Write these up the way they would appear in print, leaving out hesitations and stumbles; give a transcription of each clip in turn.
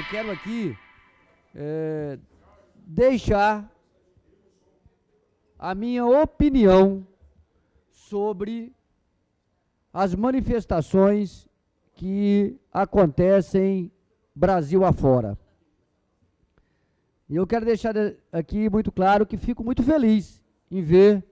eu quero aqui deixar a minha opinião sobre as manifestações que acontecem Brasil afora. E eu quero deixar aqui muito claro que fico muito feliz em ver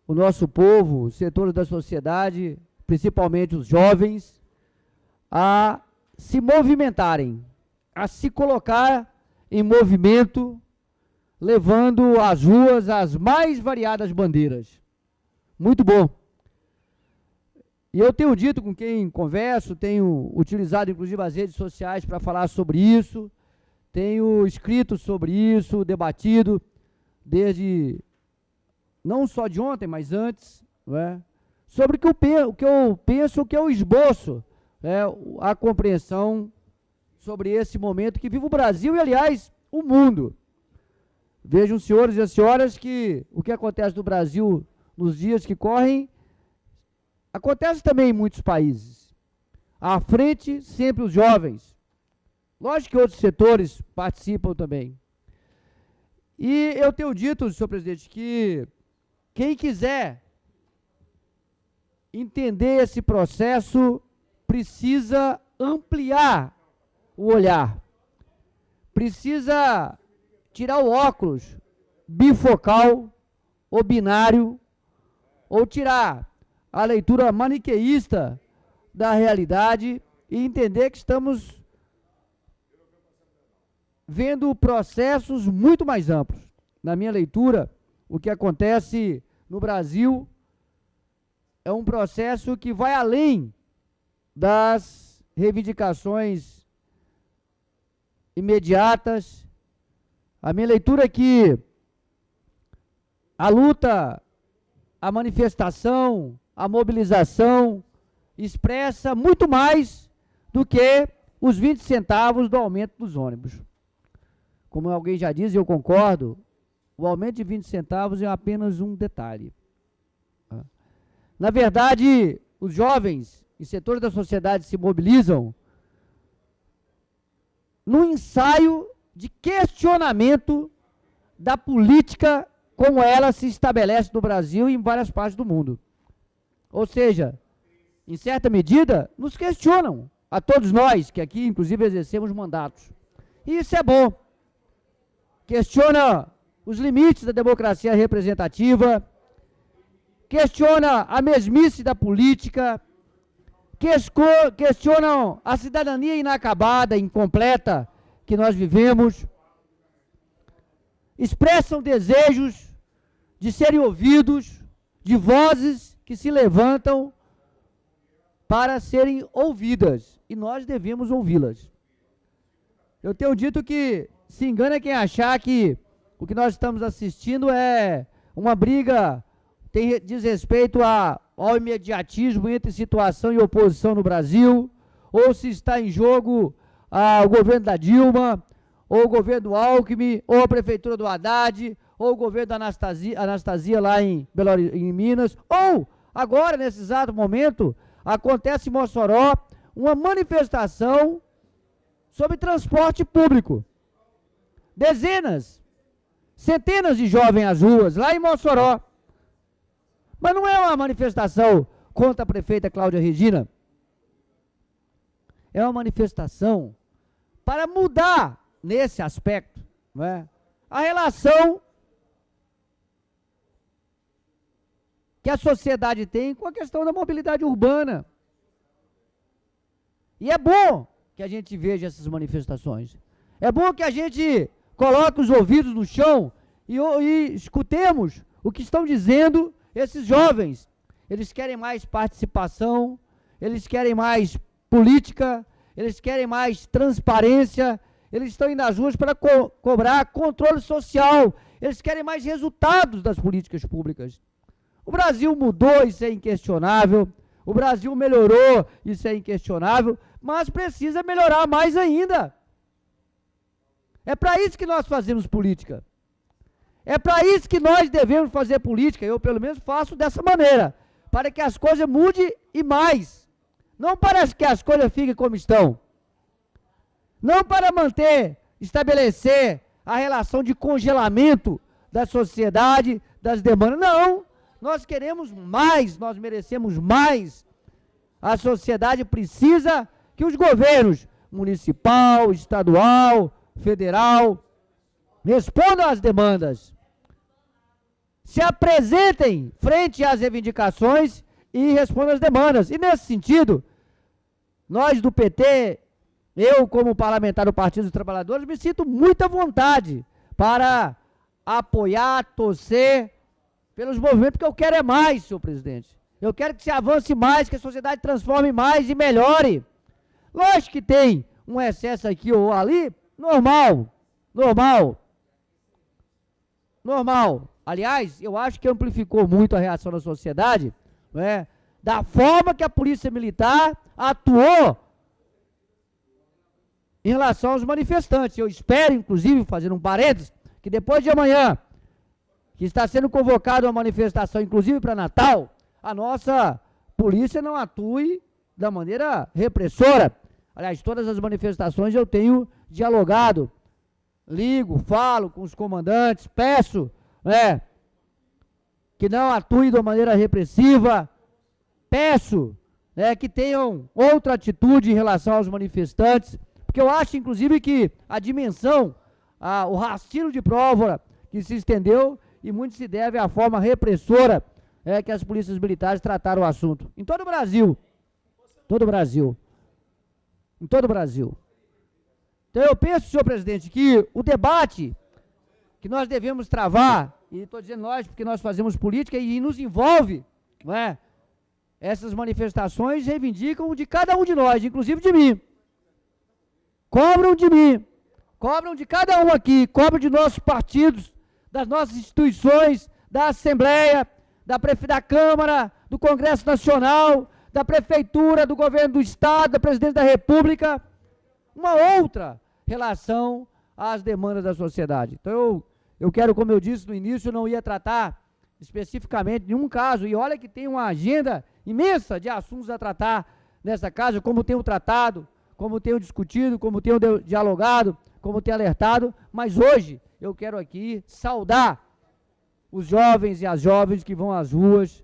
o nosso povo, os setores da sociedade, principalmente os jovens, a se movimentarem, a se colocar em movimento, levando às ruas as mais variadas bandeiras. Muito bom. E eu tenho dito com quem converso, tenho utilizado inclusive as redes sociais para falar sobre isso, tenho escrito sobre isso, debatido desde, não só de ontem, mas antes, não é? Sobre o que eu penso, o que eu esboço, a compreensão sobre esse momento que vive o Brasil e, aliás, o mundo. Vejam, senhores e senhoras, que o que acontece no Brasil nos dias que correm acontece também em muitos países. À frente, sempre os jovens. Lógico que outros setores participam também. E eu tenho dito, senhor presidente, que quem quiser entender esse processo precisa ampliar o olhar. Precisa tirar o óculos bifocal ou binário, ou tirar a leitura maniqueísta da realidade e entender que estamos vendo processos muito mais amplos. Na minha leitura, o que acontece no Brasil é um processo que vai além das reivindicações imediatas. A minha leitura é que a luta, a manifestação, a mobilização expressa muito mais do que os 20 centavos do aumento dos ônibus. Como alguém já diz, e eu concordo, o aumento de 20 centavos é apenas um detalhe. Na verdade, os jovens e setores da sociedade se mobilizam no ensaio de questionamento da política como ela se estabelece no Brasil e em várias partes do mundo. Ou seja, em certa medida, nos questionam, a todos nós, que aqui inclusive exercemos mandatos. E isso é bom. Questiona os limites da democracia representativa, questiona a mesmice da política, questionam a cidadania inacabada, incompleta que nós vivemos, expressam desejos de serem ouvidos, de vozes que se levantam para serem ouvidas, e nós devemos ouvi-las. Eu tenho dito que se engana quem achar que o que nós estamos assistindo é uma briga, diz respeito ao imediatismo entre situação e oposição no Brasil, ou se está em jogo o governo da Dilma, ou o governo do Alckmin, ou a prefeitura do Haddad, ou o governo da Anastasia lá em Minas, ou agora, nesse exato momento, acontece em Mossoró uma manifestação sobre transporte público. Dezenas, centenas de jovens às ruas, lá em Mossoró. Mas não é uma manifestação contra a prefeita Cláudia Regina. É uma manifestação para mudar, nesse aspecto, não é, a relação que a sociedade tem com a questão da mobilidade urbana. E é bom que a gente veja essas manifestações. É bom que a gente coloque os ouvidos no chão e escutemos o que estão dizendo esses jovens. Eles querem mais participação, eles querem mais política, eles querem mais transparência, eles estão indo às ruas para cobrar controle social, eles querem mais resultados das políticas públicas. O Brasil mudou, isso é inquestionável, o Brasil melhorou, isso é inquestionável, mas precisa melhorar mais ainda. É para isso que nós fazemos política. É para isso que nós devemos fazer política, eu pelo menos faço dessa maneira, para que as coisas mudem e mais. Não para que as coisas fiquem como estão. não para estabelecer a relação de congelamento da sociedade, das demandas. Não, nós queremos mais, nós merecemos mais. A sociedade precisa que os governos municipal, estadual, federal respondam às demandas, se apresentem frente às reivindicações e respondam às demandas. E nesse sentido, nós do PT, eu como parlamentar do Partido dos Trabalhadores, me sinto muita vontade para apoiar, torcer pelos movimentos, porque eu quero é mais, senhor presidente. Eu quero que se avance mais, que a sociedade transforme mais e melhore. Lógico que tem um excesso aqui ou ali, normal. Aliás, eu acho que amplificou muito a reação da sociedade, né, da forma que a polícia militar atuou em relação aos manifestantes. Eu espero, inclusive, fazendo um parênteses, que depois de amanhã, que está sendo convocada uma manifestação, inclusive para Natal, a nossa polícia não atue da maneira repressora. Aliás, todas as manifestações eu tenho dialogado, ligo, falo com os comandantes, peço, né, que não atuem de maneira repressiva, peço, né, que tenham outra atitude em relação aos manifestantes, porque eu acho, inclusive, que a dimensão, o rastilho de pólvora que se estendeu, e muito se deve à forma repressora que as polícias militares trataram o assunto. Em todo o Brasil. Em todo o Brasil. Então eu penso, senhor presidente, que o debate que nós devemos travar, e estou dizendo nós porque nós fazemos política e nos envolve, não é? Essas manifestações reivindicam de cada um de nós, inclusive de mim. Cobram de mim, cobram de cada um aqui, cobram de nossos partidos, das nossas instituições, da Assembleia, da Câmara, do Congresso Nacional, da Prefeitura, do Governo do Estado, da Presidência da República, uma outra relação às demandas da sociedade. Então eu quero, como eu disse no início, não ia tratar especificamente nenhum caso, e olha que tem uma agenda imensa de assuntos a tratar nessa casa, como tenho tratado, como tenho discutido, como tenho dialogado, como tenho alertado, mas hoje eu quero aqui saudar os jovens e as jovens que vão às ruas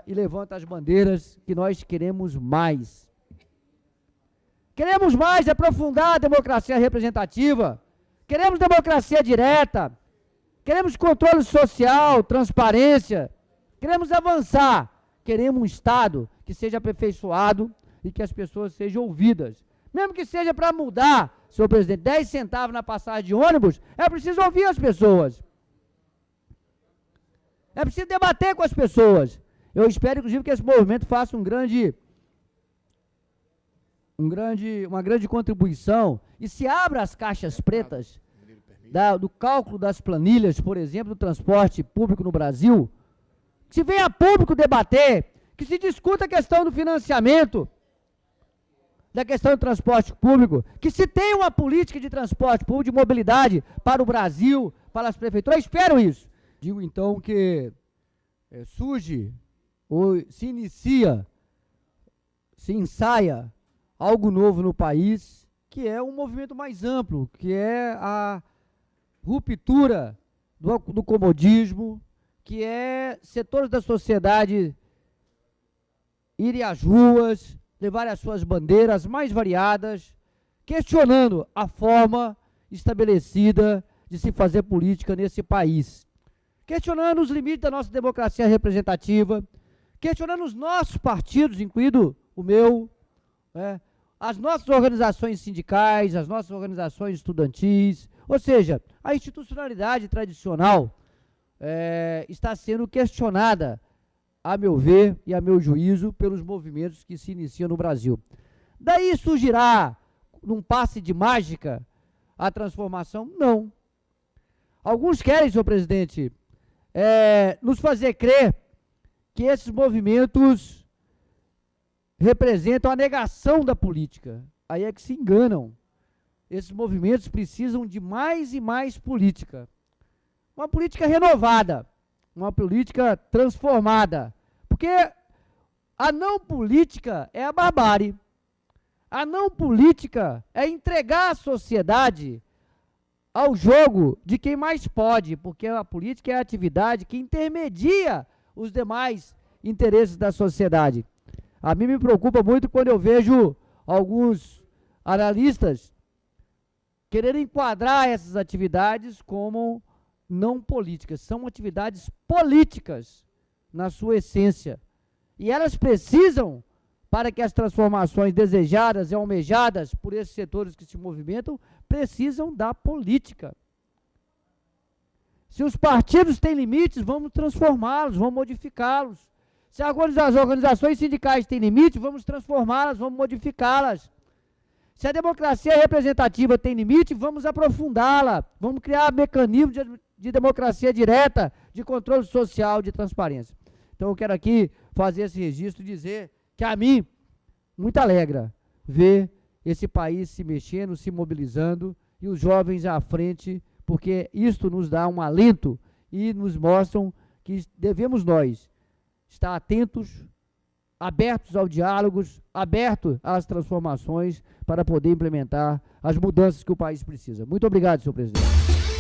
e levantam as bandeiras que nós queremos mais. Queremos mais aprofundar a democracia representativa, queremos democracia direta, queremos controle social, transparência, queremos avançar, queremos um Estado que seja aperfeiçoado e que as pessoas sejam ouvidas. Mesmo que seja para mudar, senhor presidente, 10 centavos na passagem de ônibus, é preciso ouvir as pessoas. É preciso debater com as pessoas. Eu espero, inclusive, que esse movimento faça uma grande contribuição e se abra as caixas pretas do cálculo das planilhas, por exemplo, do transporte público no Brasil, que se venha público debater, que se discuta a questão do financiamento, da questão do transporte público, que se tenha uma política de transporte público, de mobilidade para o Brasil, para as prefeituras. Eu espero isso. Digo então que surge ou se inicia, se ensaia algo novo no país, que é um movimento mais amplo, que é a ruptura do comodismo, que é setores da sociedade irem às ruas, levarem as suas bandeiras mais variadas, questionando a forma estabelecida de se fazer política nesse país, questionando os limites da nossa democracia representativa, questionando os nossos partidos, incluído o meu, as nossas organizações sindicais, as nossas organizações estudantis, ou seja, a institucionalidade tradicional está sendo questionada, a meu ver e a meu juízo, pelos movimentos que se iniciam no Brasil. Daí surgirá, num passe de mágica, a transformação? Não. Alguns querem, senhor presidente, nos fazer crer que esses movimentos representam a negação da política. Aí é que se enganam. Esses movimentos precisam de mais e mais política. Uma política renovada, uma política transformada. Porque a não política é a barbárie. A não política é entregar a sociedade ao jogo de quem mais pode, porque a política é a atividade que intermedia os demais interesses da sociedade. A mim me preocupa muito quando eu vejo alguns analistas quererem enquadrar essas atividades como não políticas. São atividades políticas na sua essência. E elas precisam, para que as transformações desejadas e almejadas por esses setores que se movimentam, precisam da política. Se os partidos têm limites, vamos transformá-los, vamos modificá-los. Se as organizações sindicais têm limites, vamos transformá-las, vamos modificá-las. Se a democracia representativa tem limite, vamos aprofundá-la, vamos criar mecanismos de democracia direta, de controle social, de transparência. Então eu quero aqui fazer esse registro e dizer que a mim muito alegra ver esse país se mexendo, se mobilizando e os jovens à frente, porque isto nos dá um alento e nos mostram que devemos nós estar atentos, abertos ao diálogos, abertos às transformações para poder implementar as mudanças que o país precisa. Muito obrigado, senhor presidente.